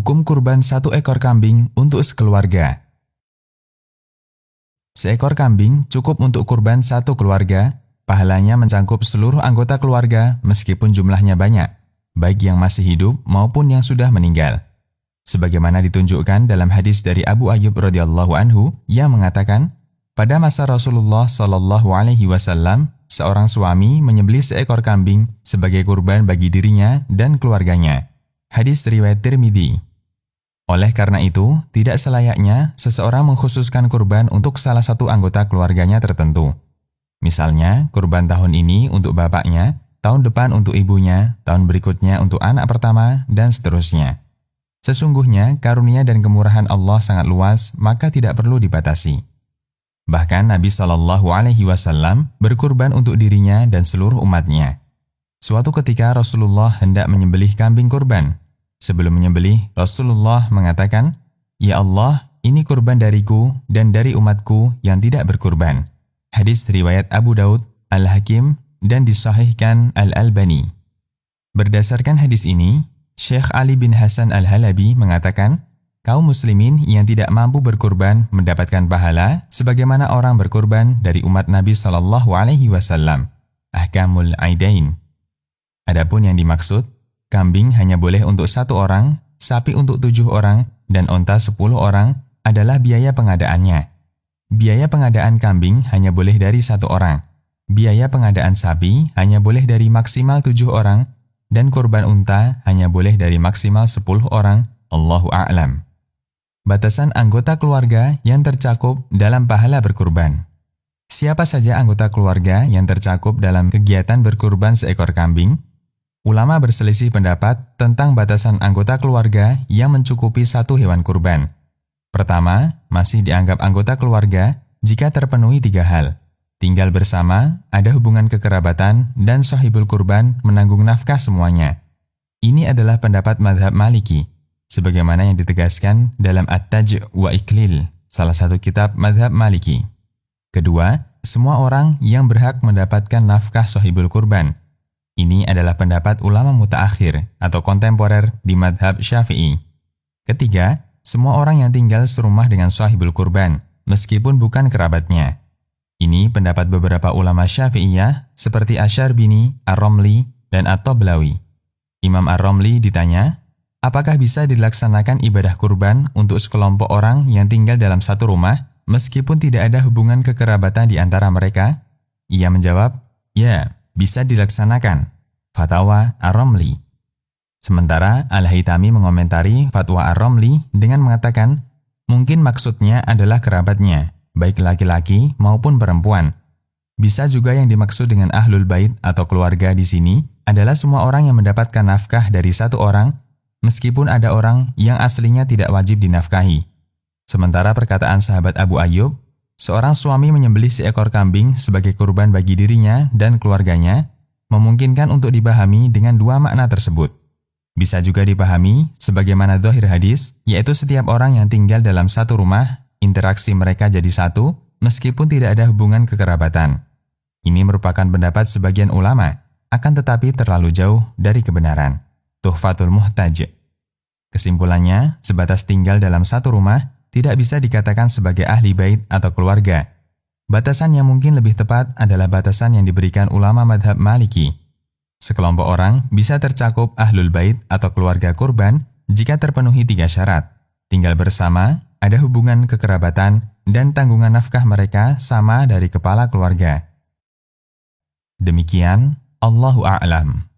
Hukum kurban 1 ekor kambing untuk sekeluarga. Seekor kambing cukup untuk kurban 1 keluarga, pahalanya mencakup seluruh anggota keluarga meskipun jumlahnya banyak, baik yang masih hidup maupun yang sudah meninggal. Sebagaimana ditunjukkan dalam hadis dari Abu Ayyub radhiyallahu anhu yang mengatakan, pada masa Rasulullah Shallallahu alaihi wasallam, seorang suami menyembelih seekor kambing sebagai kurban bagi dirinya dan keluarganya. Hadis riwayat Tirmidzi. Oleh karena itu, tidak selayaknya seseorang mengkhususkan kurban untuk salah satu anggota keluarganya tertentu. Misalnya, kurban tahun ini untuk bapaknya, tahun depan untuk ibunya, tahun berikutnya untuk anak pertama, dan seterusnya. Sesungguhnya, karunia dan kemurahan Allah sangat luas, maka tidak perlu dibatasi. Bahkan Nabi Shallallahu alaihi wasallam berkurban untuk dirinya dan seluruh umatnya. Suatu ketika Rasulullah hendak menyembelih kambing kurban. Sebelum menyembelih, Rasulullah mengatakan, "Ya Allah, ini kurban dariku dan dari umatku yang tidak berkurban." Hadis riwayat Abu Daud, Al-Hakim, dan disahihkan Al-Albani. Berdasarkan hadis ini, Syekh Ali bin Hasan Al-Halabi mengatakan, kaum muslimin yang tidak mampu berkurban mendapatkan pahala sebagaimana orang berkurban dari umat Nabi Shallallahu alaihi wasallam. Ahkamul Aidain. Adapun yang dimaksud, kambing hanya boleh untuk 1 orang, sapi untuk 7 orang, dan onta 10 orang adalah biaya pengadaannya. Biaya pengadaan kambing hanya boleh dari 1 orang. Biaya pengadaan sapi hanya boleh dari maksimal 7 orang, dan kurban unta hanya boleh dari maksimal 10 orang. Allahu a'lam. Batasan anggota keluarga yang tercakup dalam pahala berkurban. Siapa saja anggota keluarga yang tercakup dalam kegiatan berkurban seekor kambing? Ulama berselisih pendapat tentang batasan anggota keluarga yang mencukupi 1 hewan kurban. Pertama, masih dianggap anggota keluarga jika terpenuhi 3 hal. Tinggal bersama, ada hubungan kekerabatan, dan sahibul kurban menanggung nafkah semuanya. Ini adalah pendapat mazhab Maliki, sebagaimana yang ditegaskan dalam At-Taj' wa Iklil, salah satu kitab mazhab Maliki. Kedua, semua orang yang berhak mendapatkan nafkah sahibul kurban. Ini adalah pendapat ulama mutaakhir atau kontemporer di madhab Syafi'i. Ketiga, semua orang yang tinggal serumah dengan sahibul kurban, meskipun bukan kerabatnya. Ini pendapat beberapa ulama Syafi'iyah seperti Asy-Syarbini, Ar-Ramli, dan At-Tablawi. Imam Ar-Ramli ditanya, apakah bisa dilaksanakan ibadah kurban untuk sekelompok orang yang tinggal dalam satu rumah, meskipun tidak ada hubungan kekerabatan di antara mereka? Ia menjawab, ya, bisa dilaksanakan. Fatwa Ar-Ramli. Sementara Al-Haytami mengomentari fatwa Ar-Ramli dengan mengatakan, mungkin maksudnya adalah kerabatnya, baik laki-laki maupun perempuan. Bisa juga yang dimaksud dengan Ahlul Bait atau keluarga di sini adalah semua orang yang mendapatkan nafkah dari 1 orang, meskipun ada orang yang aslinya tidak wajib dinafkahi. Sementara perkataan sahabat Abu Ayyub, seorang suami menyembelih seekor kambing sebagai kurban bagi dirinya dan keluarganya, memungkinkan untuk dipahami dengan 2 makna tersebut. Bisa juga dipahami sebagaimana dzahir hadis, yaitu setiap orang yang tinggal dalam satu rumah, interaksi mereka jadi satu, meskipun tidak ada hubungan kekerabatan. Ini merupakan pendapat sebagian ulama, akan tetapi terlalu jauh dari kebenaran. Tuhfatul Muhtaj. Kesimpulannya, sebatas tinggal dalam satu rumah, tidak bisa dikatakan sebagai ahli bait atau keluarga. Batasan yang mungkin lebih tepat adalah batasan yang diberikan ulama madhab Maliki. Sekelompok orang bisa tercakup ahlul bait atau keluarga kurban jika terpenuhi 3 syarat. Tinggal bersama, ada hubungan kekerabatan, dan tanggungan nafkah mereka sama dari kepala keluarga. Demikian, Allahu a'lam.